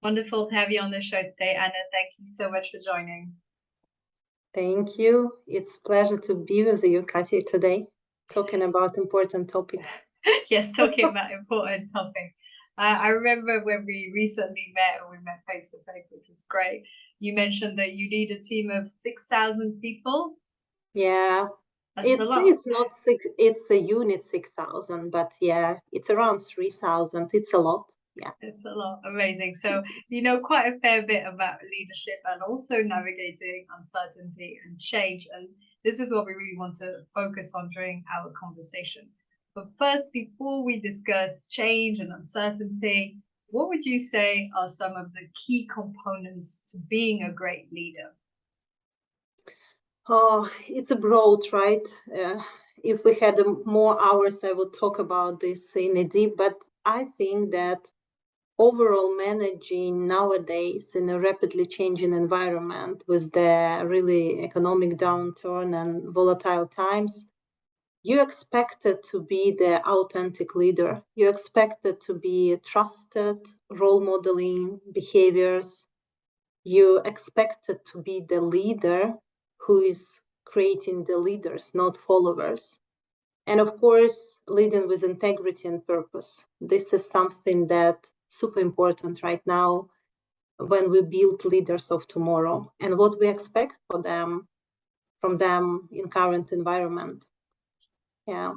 Wonderful to have you on the show today, Anna. Thank you so much for joining. Thank you. It's a pleasure to be with you, Katya, today, talking about important topic. Yes, talking about important topic. I remember when we recently met and we met face to face, which was great. You mentioned that you need a team of 6,000 people. Yeah, That's a it's lot. it's not six, it's a unit 6,000, but yeah, it's around 3,000. It's a lot. Yeah. It's a lot. Amazing. So, you know quite a fair bit about leadership and also navigating uncertainty and change. And this is what we really want to focus on during our conversation. But first, before we discuss change and uncertainty, what would you say are some of the key components to being a great leader? Oh, it's a broad, right? If we had more hours, I would talk about this in a deep, but I think that overall managing nowadays in a rapidly changing environment with the really economic downturn and volatile times, you expected to be the authentic leader. You expected to be trusted, role modeling behaviors. You expected to be the leader who is creating the leaders, not followers. And of course, leading with integrity and purpose. This is something that super important right now when we build leaders of tomorrow and what we expect from them in current environment. Yeah.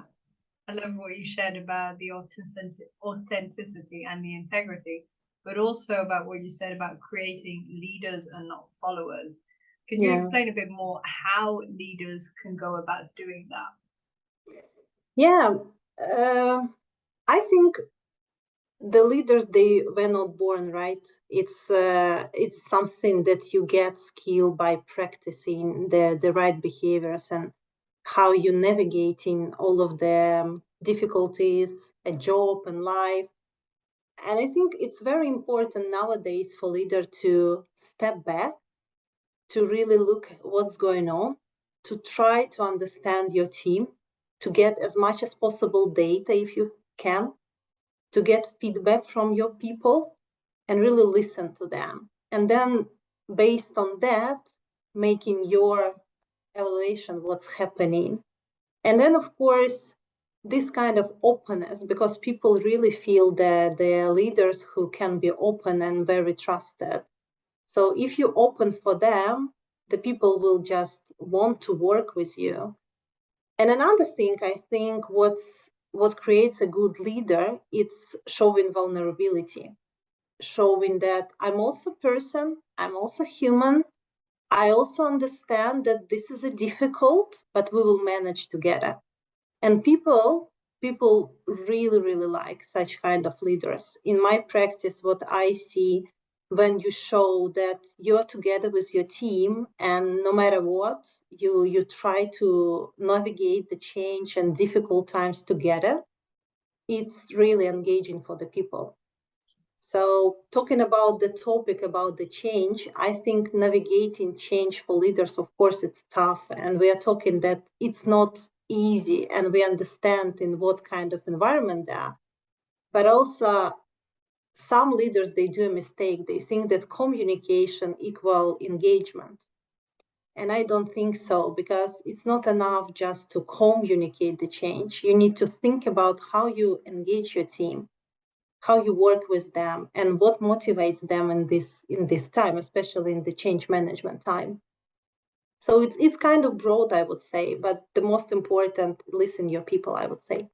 I love what you shared about the authenticity and the integrity, but also about what you said about creating leaders and not followers. Could you Yeah. explain a bit more how leaders can go about doing that? Yeah. I think the leaders, they were not born, right. It's something that you get skill by practicing the right behaviors and how you navigating all of the difficulties a job and life. And I think it's very important nowadays for leader to step back, to really look at what's going on, to try to understand your team, to get as much as possible data if you can, to get feedback from your people and really listen to them. And then based on that, making your evaluation what's happening. And then of course, this kind of openness, because people really feel that they're leaders who can be open and very trusted. So if you open for them, the people will just want to work with you. And another thing, I think what creates a good leader, it's showing vulnerability, showing that I'm also a person, I'm also human. I also understand that this is a difficult, but we will manage together. And people really, really like such kind of leaders. In my practice, what I see when you show that you're together with your team and no matter what, you try to navigate the change and difficult times together, it's really engaging for the people. So talking about the topic about the change, I think navigating change for leaders, of course, it's tough. And we are talking that it's not easy and we understand in what kind of environment they are. But also some leaders, they do a mistake. They think that communication equal engagement. And I don't think so, because it's not enough just to communicate the change. You need to think about how you engage your team, how you work with them, and what motivates them in this time, especially in the change management time. So it's kind of broad, I would say, but the most important, listen your people, I would say.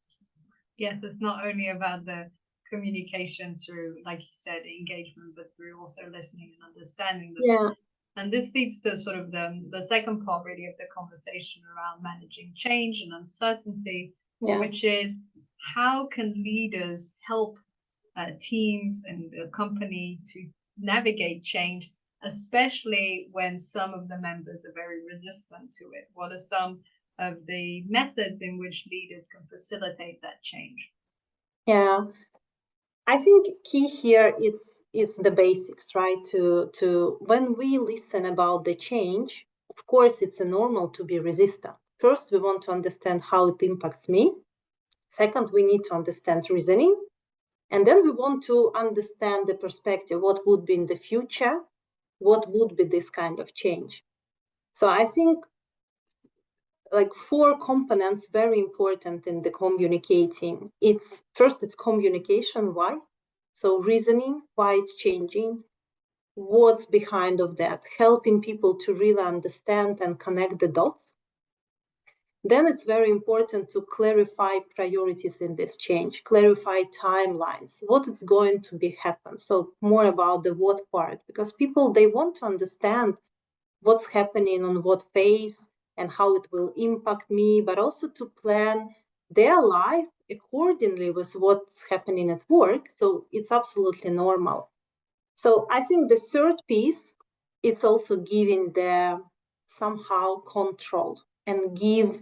Yes, it's not only about the communication through, like you said, engagement, but through also listening and understanding them. Yeah, And this leads to sort of the second part, really, of the conversation around managing change and uncertainty, yeah. which is how can leaders help teams and the company to navigate change, especially when some of the members are very resistant to it? What are some of the methods in which leaders can facilitate that change? Yeah, I think key here it's the basics, right? To when we listen about the change, of course it's a normal to be resistant. First, we want to understand how it impacts me. Second, we need to understand reasoning. And then we want to understand the perspective, what would be in the future, what would be this kind of change. So I think like 4 components very important in the communicating. It's communication, why? So reasoning, why it's changing, what's behind of that, helping people to really understand and connect the dots. Then it's very important to clarify priorities in this change, clarify timelines, what is going to be happen. So more about the what part, because people, they want to understand what's happening on what phase and how it will impact me, but also to plan their life accordingly with what's happening at work. So it's absolutely normal. So I think the third piece, it's also giving the somehow control and give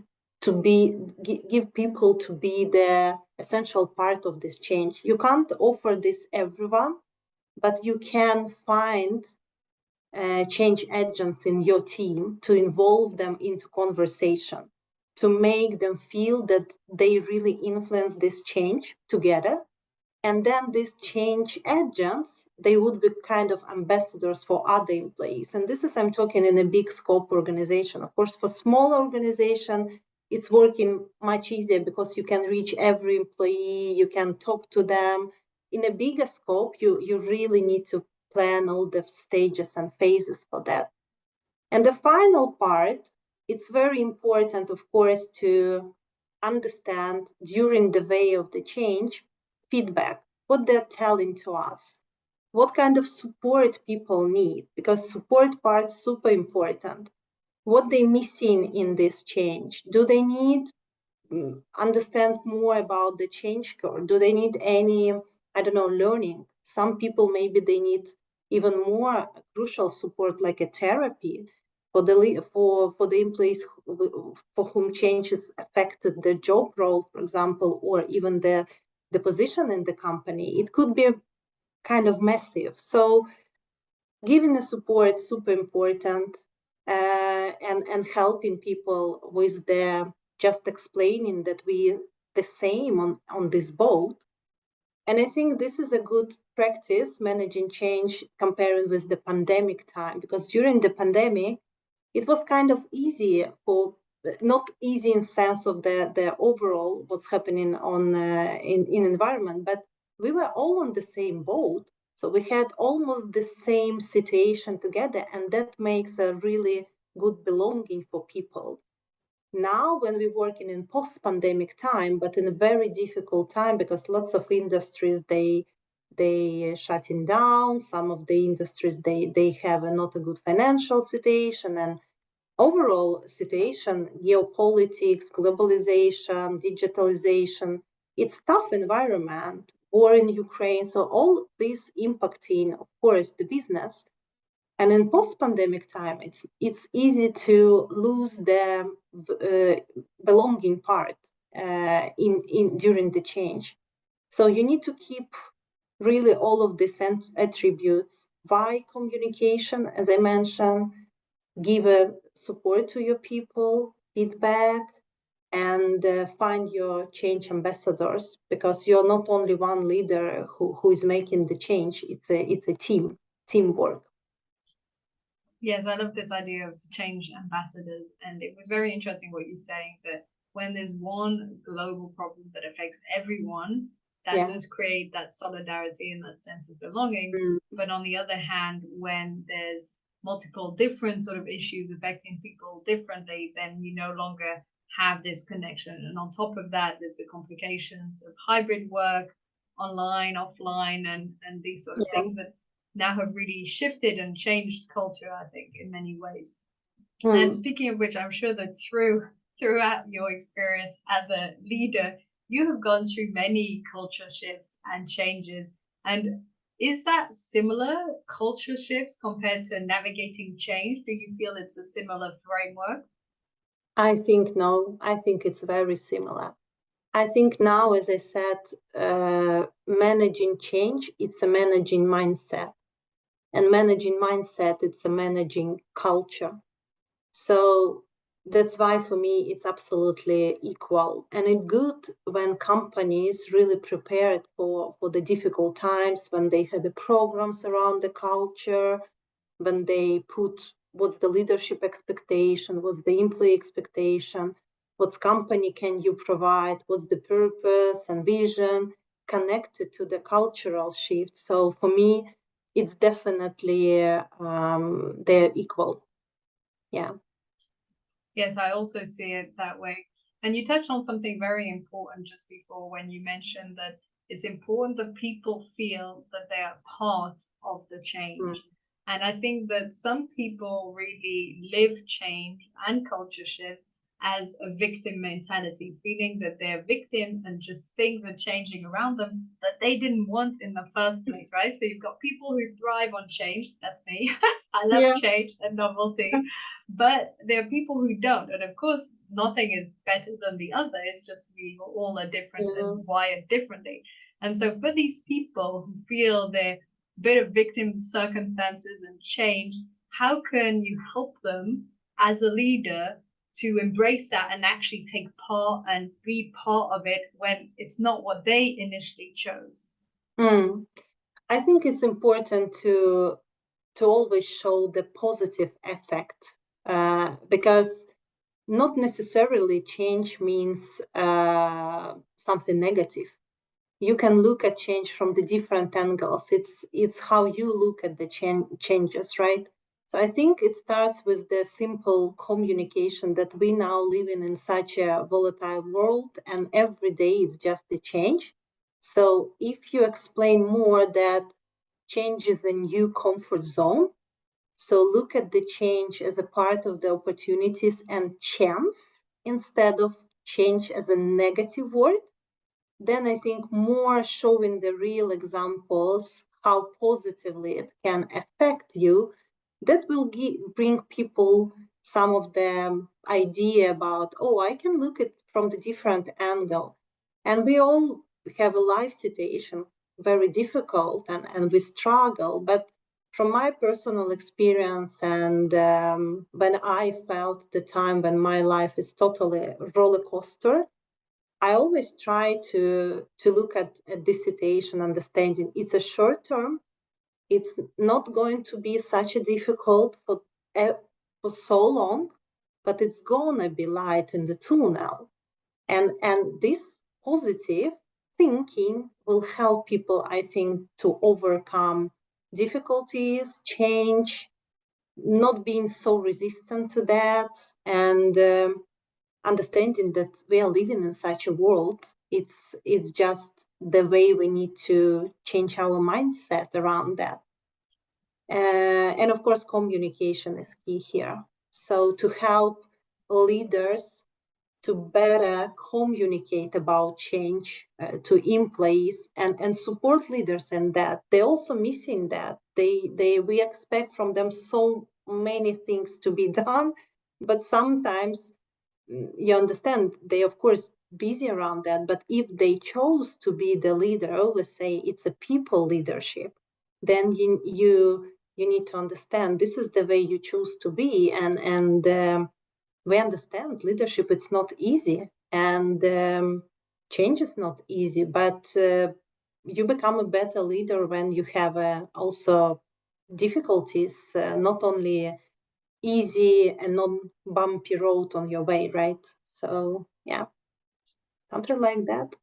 people to be the essential part of this change. You can't offer this everyone, but you can find change agents in your team to involve them into conversation, to make them feel that they really influence this change together. And then these change agents, they would be kind of ambassadors for other employees. And this is, I'm talking in a big scope organization. Of course, for small organization, it's working much easier because you can reach every employee, you can talk to them. In a bigger scope, you really need to plan all the stages and phases for that. And the final part, it's very important, of course, to understand during the way of the change, feedback, what they're telling to us, what kind of support people need, because support part's super important. What they missing in this change? Do they need understand more about the change curve? Do they need any, I don't know, learning? Some people, maybe they need even more crucial support like a therapy for the employees for whom changes affected their job role, for example, or even the position in the company. It could be kind of massive. So giving the support super important, and helping people with the just explaining that we the same on this boat. And I think this is a good practice managing change comparing with the pandemic time, because during the pandemic it was kind of easy for, not easy in sense of the overall what's happening on in environment, but we were all on the same boat. So we had almost the same situation together, and that makes a really good belonging for people. Now, when we're working in post-pandemic time, but in a very difficult time, because lots of industries, they shutting down. Some of the industries, they have not a good financial situation, and overall situation, geopolitics, globalization, digitalization, it's tough environment, war in Ukraine. So all this impacting, of course, the business. And in post-pandemic time, it's easy to lose the belonging part in during the change. So you need to keep really all of these attributes by communication, as I mentioned, give a support to your people, feedback, and find your change ambassadors, because you're not only one leader who is making the change. It's a teamwork. Yes, I love this idea of change ambassadors. And it was very interesting what you're saying, that when there's one global problem that affects everyone, that does create that solidarity and that sense of belonging. But on the other hand, when there's multiple different sort of issues affecting people differently, then you no longer have this connection. And on top of that, there's the complications of hybrid work, online, offline, and these sort of things that now have really shifted and changed culture, I think, in many ways. And speaking of which, I'm sure that throughout your experience as a leader, you have gone through many culture shifts and changes. And is that similar culture shifts compared to navigating change? Do you feel it's a similar framework? I think no. I think it's very similar. I think now, as I said, managing change, it's a managing mindset. And managing mindset, it's a managing culture. So that's why for me it's absolutely equal, and it's good when companies really prepared for the difficult times, when they had the programs around the culture, when they put what's the leadership expectation, what's the employee expectation, what's company can you provide, what's the purpose and vision connected to the cultural shift. So for me it's definitely they're equal. Yeah. Yes, I also see it that way. And you touched on something very important just before when you mentioned that it's important that people feel that they are part of the change. And I think that some people really live change and culture shift as a victim mentality, feeling that they're victim and just things are changing around them that they didn't want in the first place, right? So you've got people who thrive on change. That's me. I love Yeah. change and novelty. But there are people who don't. And of course, nothing is better than the other. It's just we all are different Yeah. and wired differently. And so for these people who feel they're a bit of victim circumstances and change, how can you help them as a leader to embrace that and actually take part and be part of it when it's not what they initially chose? I think it's important to always show the positive effect, because not necessarily change means something negative. You can look at change from the different angles. It's how you look at the changes, right? So I think it starts with the simple communication that we now live in such a volatile world, and every day is just a change. So if you explain more that change is a new comfort zone, so look at the change as a part of the opportunities and chance instead of change as a negative word, then I think more showing the real examples, how positively it can affect you, that will bring people some of the idea about, oh, I can look at from the different angle. And we all have a life situation, very difficult, and we struggle. But from my personal experience, and when I felt the time when my life is totally roller coaster, I always try to look at this situation, understanding it's a short term. It's not going to be such a difficult for so long, but it's gonna be light in the tunnel. And this positive thinking will help people, I think, to overcome difficulties, change, not being so resistant to that, and understanding that we are living in such a world. It's just the way we need to change our mindset around that. And of course, communication is key here. So to help leaders to better communicate about change to employees, and support leaders in that. They're also missing that. We expect from them so many things to be done, but sometimes you understand they of course busy around that, but if they chose to be the leader, I always say it's a people leadership, then you need to understand this is the way you choose to be, and we understand leadership it's not easy, and change is not easy, but you become a better leader when you have also difficulties, not only easy and non-bumpy road on your way, right? So yeah, something like that.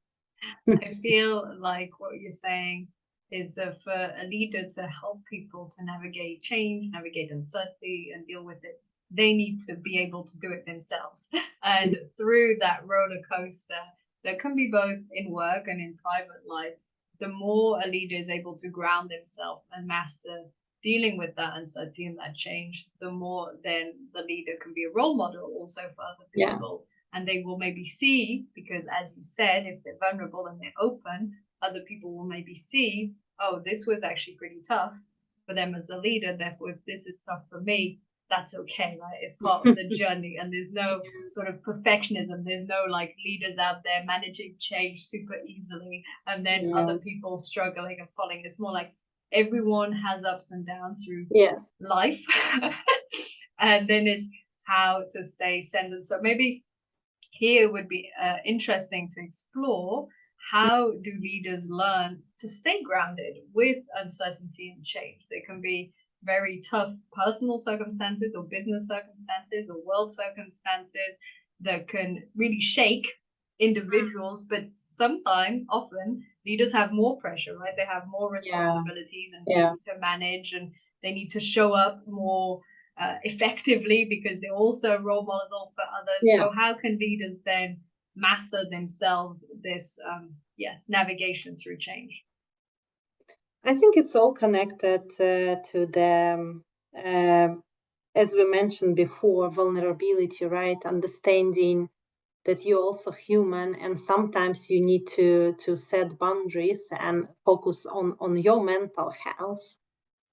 I feel like what you're saying is that for a leader to help people to navigate change, navigate uncertainty, and deal with it, they need to be able to do it themselves. And through that roller coaster that can be both in work and in private life, the more a leader is able to ground themselves and master dealing with that uncertainty and that change, the more then the leader can be a role model also for other Yeah. people. And they will maybe see, because as you said, if they're vulnerable and they're open, other people will maybe see, oh, this was actually pretty tough for them as a leader. Therefore, if this is tough for me, that's okay, right? It's part of the journey, and there's no sort of perfectionism. There's no like leaders out there managing change super easily and then other people struggling and falling. It's more like everyone has ups and downs through Yeah. life. And then it's how to stay centered. So maybe here would be interesting to explore, how do leaders learn to stay grounded with uncertainty and change? They can be very tough personal circumstances or business circumstances or world circumstances that can really shake individuals, but sometimes, often, leaders have more pressure, right? They have more responsibilities and things to manage, and they need to show up more effectively because they're also role models for others. So how can leaders then master themselves this navigation through change? I think it's all connected to the, as we mentioned before, vulnerability, right? Understanding that you're also human, and sometimes you need to set boundaries and focus on your mental health.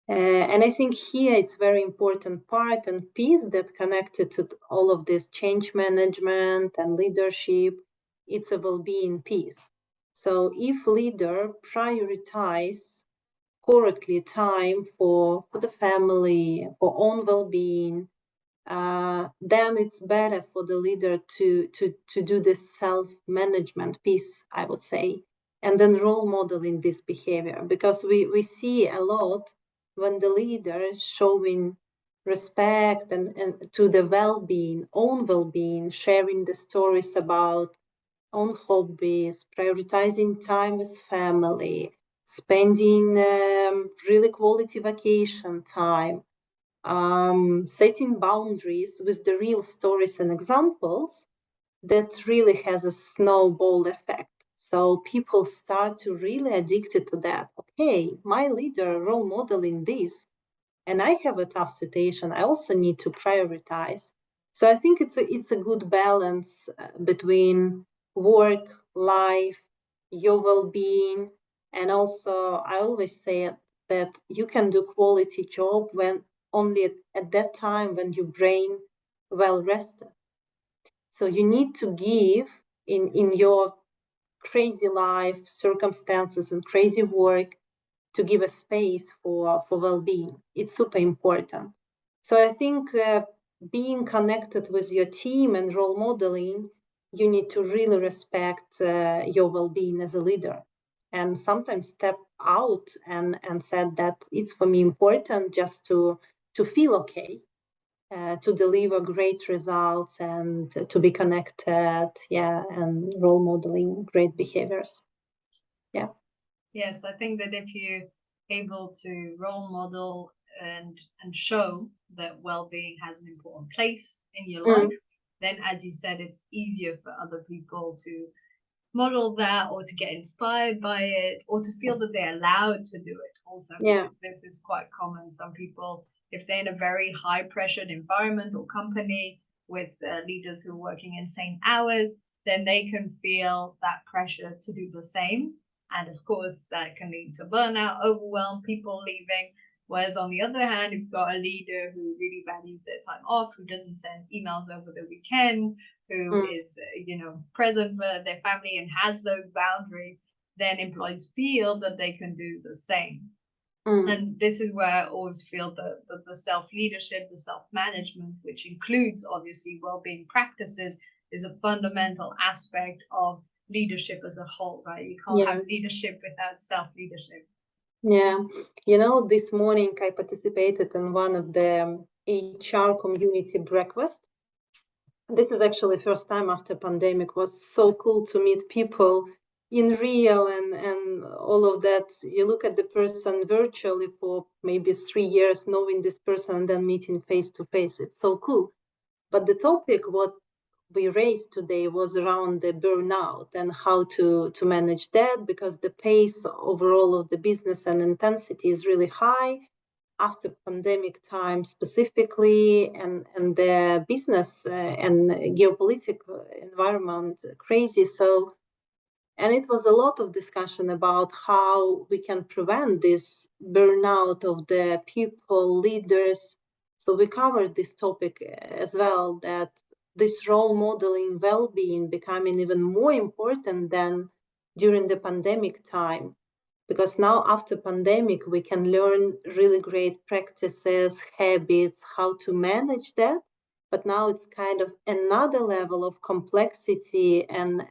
And I think here it's very important part and piece that connected to all of this change management and leadership. It's a well-being piece. So if leader prioritize correctly time for the family, for own well-being, then it's better for the leader to do this self-management piece, I would say, and then role modeling this behavior, because we see a lot when the leader is showing respect and to the well-being, own well-being, sharing the stories about own hobbies, prioritizing time with family, spending really quality vacation time, setting boundaries with the real stories and examples, that really has a snowball effect. So people start to really addicted to that. Okay, my leader role modeling this, and I have a tough situation. I also need to prioritize. So I think it's a good balance between work, life, your well-being, and also I always say that you can do quality job when only at that time when your brain well rested. So you need to give in your crazy life circumstances and crazy work, to give a space for well-being. It's super important. So I think being connected with your team and role modeling, you need to really respect your well-being as a leader, and sometimes step out and said that it's for me important just to feel okay, to deliver great results and to be connected, and role modeling great behaviors. Yes, I think that if you're able to role model and show that well-being has an important place in your life, then, as you said, it's easier for other people to model that, or to get inspired by it, or to feel that they're allowed to do it also. This is quite common. Some people, if they're in a very high pressured environment or company with leaders who are working insane hours, then they can feel that pressure to do the same. And of course, that can lead to burnout, overwhelm, people leaving. Whereas on the other hand, if you've got a leader who really values their time off, who doesn't send emails over the weekend, who is, present for their family and has those boundaries, then employees feel that they can do the same. And this is where I always feel the self-leadership, the self-management, which includes obviously well-being practices, is a fundamental aspect of leadership as a whole, right? You can't have leadership without self-leadership. Yeah, this morning I participated in one of the HR community breakfast. This is actually first time after pandemic. Was so cool to meet people in real and all of that. You look at the person virtually for maybe 3 years, knowing this person, and then meeting face to face. It's so cool. But the topic what we raised today was around the burnout and how to manage that, because the pace overall of the business and intensity is really high after pandemic time specifically, and the business and geopolitical environment crazy. So, and it was a lot of discussion about how we can prevent this burnout of the people, leaders. So we covered this topic as well, that this role modeling well-being becoming even more important than during the pandemic time, because now after pandemic we can learn really great practices, habits, how to manage that. but now it's kind of another level of complexity and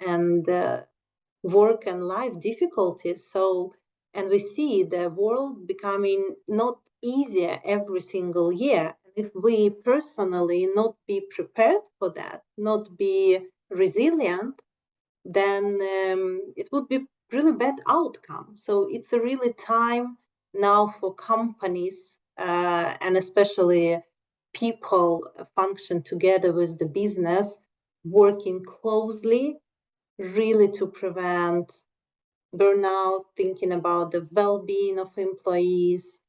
work and life difficulties. So, and we see the world becoming not easier every single year. If we personally not be prepared for that, not be resilient, then it would be really bad outcome. So it's a really time now for companies and especially people function together with the business, working closely, really to prevent burnout, thinking about the well-being of employees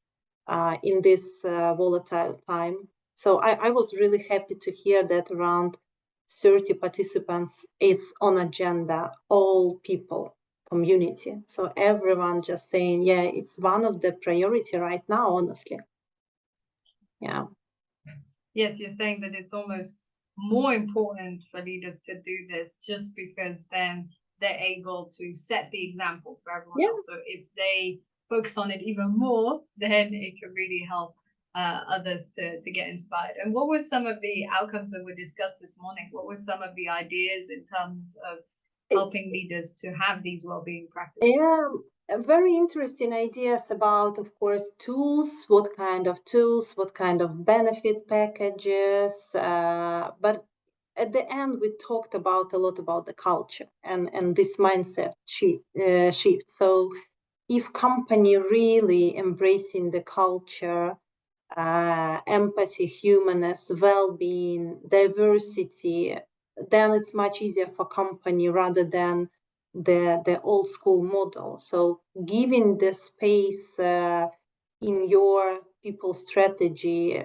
in this volatile time. So I was really happy to hear that around 30 participants, it's on agenda, all people, community. So everyone just saying, yeah, it's one of the priority right now, honestly. Yeah. Yes, you're saying that it's almost more important for leaders to do this just because then they're able to set the example for everyone else. So if they focus on it even more, then it can really help others to get inspired. And what were some of the outcomes that were discussed this morning? What were some of the ideas in terms of helping leaders to have these well-being practices? Yeah, very interesting ideas about, of course, tools, what kind of tools, what kind of benefit packages. But at the end, we talked about a lot about the culture and this mindset shift. So if company really embracing the culture, empathy, humanness, well-being, diversity, then it's much easier for company rather than the old school model. So giving the space in your people strategy,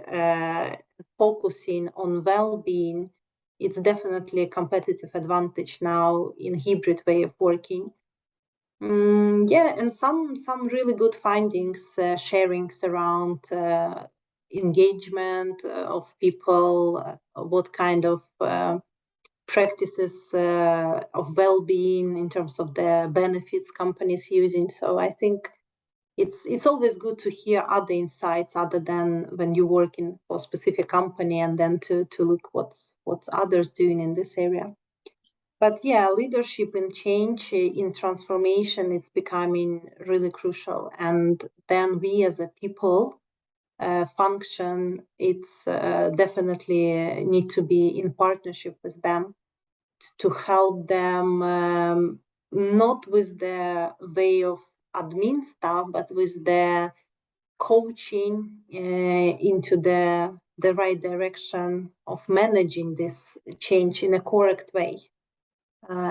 focusing on well-being, it's definitely a competitive advantage now in hybrid way of working. Yeah, and some really good findings, sharings around engagement of people, what kind of practices of well-being in terms of the benefits companies using. So I think it's always good to hear other insights other than when you work in for a specific company and then to look what's others doing in this area. But yeah, leadership in change, in transformation, it's becoming really crucial. And then we as a people function, it's definitely need to be in partnership with them to help them, not with the way of admin stuff, but with the coaching into the right direction of managing this change in a correct way.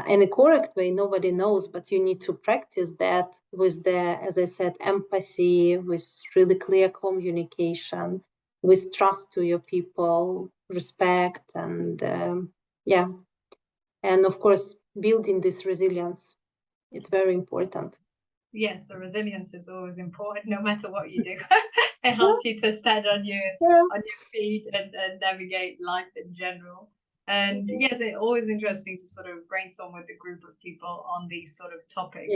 In a correct way, nobody knows, but you need to practice that with the, as I said, empathy, with really clear communication, with trust to your people, respect, and yeah. And of course, building this resilience, it's very important. Yes, so resilience is always important no matter what you do. It helps you to stand on your feet and navigate life in general. And yes, it's always interesting to sort of brainstorm with a group of people on these sort of topics.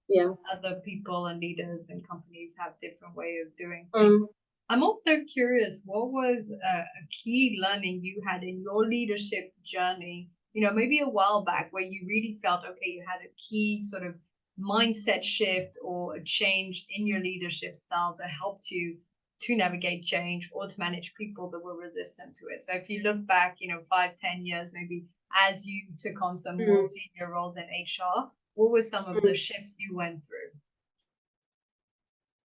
Yeah. Other people and leaders and companies have different way of doing things. I'm also curious, what was a key learning you had in your leadership journey, maybe a while back where you really felt, okay, you had a key sort of mindset shift or a change in your leadership style that helped you to navigate change or to manage people that were resistant to it. So if you look back, 5-10 years, maybe as you took on some more senior roles in HR, what were some of the shifts you went through?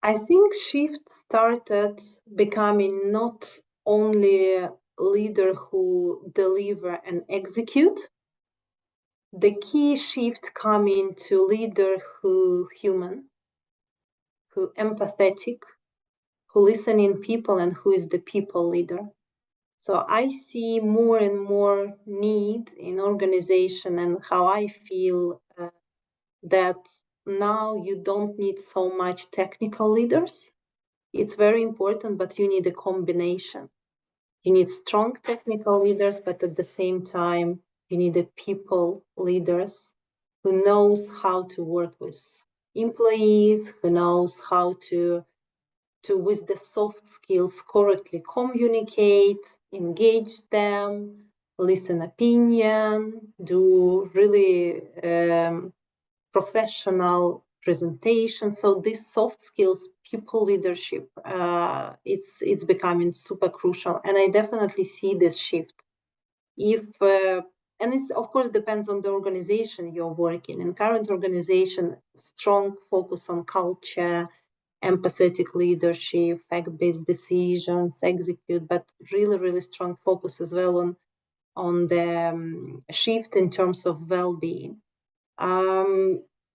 I think shift started becoming not only a leader who deliver and execute. The key shift coming to leader who human, who empathetic, who listen in people, and who is the people leader. So I see more and more need in organization, and how I feel that now you don't need so much technical leaders. It's very important, but you need a combination. You need strong technical leaders, but at the same time, you need a people leaders who knows how to work with employees, who knows how to with the soft skills, correctly communicate, engage them, listen opinion, do really professional presentation. So these soft skills, people leadership, it's becoming super crucial, and I definitely see this shift. If and it's of course depends on the organization you're working in. Current organization, strong focus on culture, empathetic leadership, fact-based decisions, execute, but really strong focus as well on the shift in terms of well-being.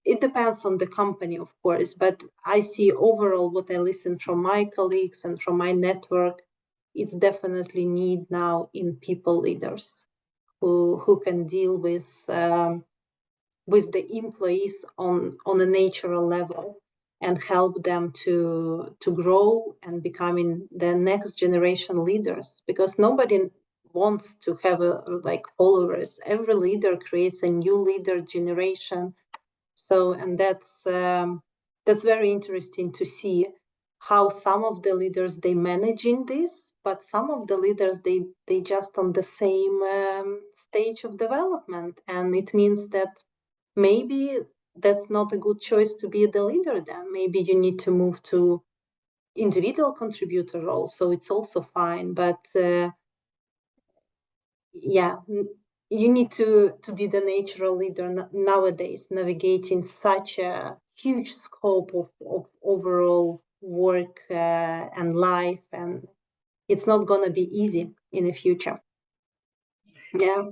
It depends on the company, of course, but I see overall what I listen from my colleagues and from my network, it's definitely need now in people leaders who can deal with the employees on a natural level and help them to grow and becoming the next generation leaders, because nobody wants to have like followers. Every leader creates a new leader generation. So, and that's very interesting to see how some of the leaders they managing this, but some of the leaders they just on the same stage of development, and it means that maybe that's not a good choice to be the leader. Then maybe you need to move to individual contributor role. So it's also fine, but yeah, you need to be the natural leader nowadays, navigating such a huge scope of overall work and life, and it's not going to be easy in the future. Yeah.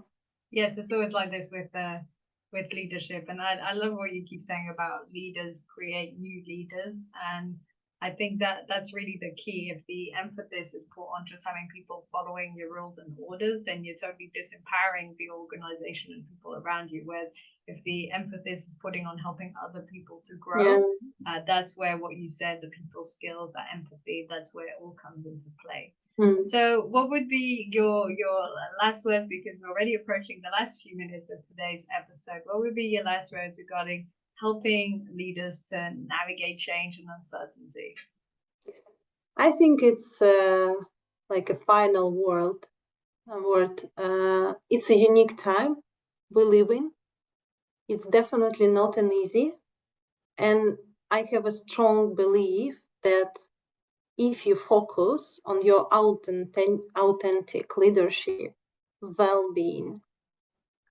Yes, it's always like this with leadership, and I love what you keep saying about leaders create new leaders, and I think that that's really the key. If the emphasis is put on just having people following your rules and orders, then you're totally disempowering the organization and people around you. Whereas if the emphasis is putting on helping other people to grow, that's where what you said, the people skills, that empathy, that's where it all comes into play. So what would be your last words, because we're already approaching the last few minutes of today's episode, what would be your last words regarding helping leaders to navigate change and uncertainty? I think it's like a final word. It's a unique time we live in. It's definitely not an easy. And I have a strong belief that if you focus on your authentic leadership, well-being,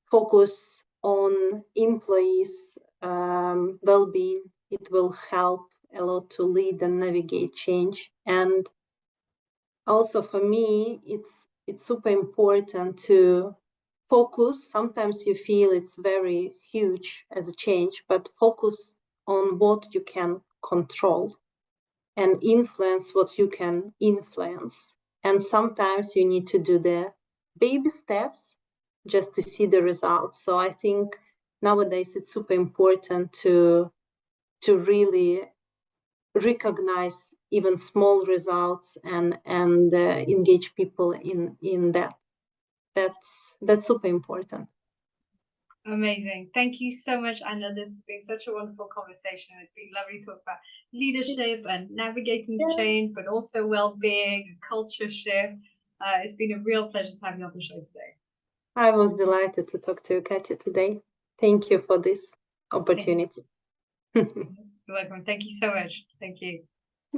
focus on employees' well-being, it will help a lot to lead and navigate change. And also for me, it's super important to focus. Sometimes you feel it's very huge as a change, but focus on what you can control and influence what you can influence. And sometimes you need to do the baby steps just to see the results. So I think nowadays it's super important to really recognize even small results and engage people in that. That's super important. Amazing. Thank you so much, Anna. This has been such a wonderful conversation. It's been lovely to talk about leadership and navigating change, but also well-being, culture shift. It's been a real pleasure to have you on the show today. I was delighted to talk to you, Katya, today. Thank you for this opportunity. You're welcome. Thank you so much. Thank you.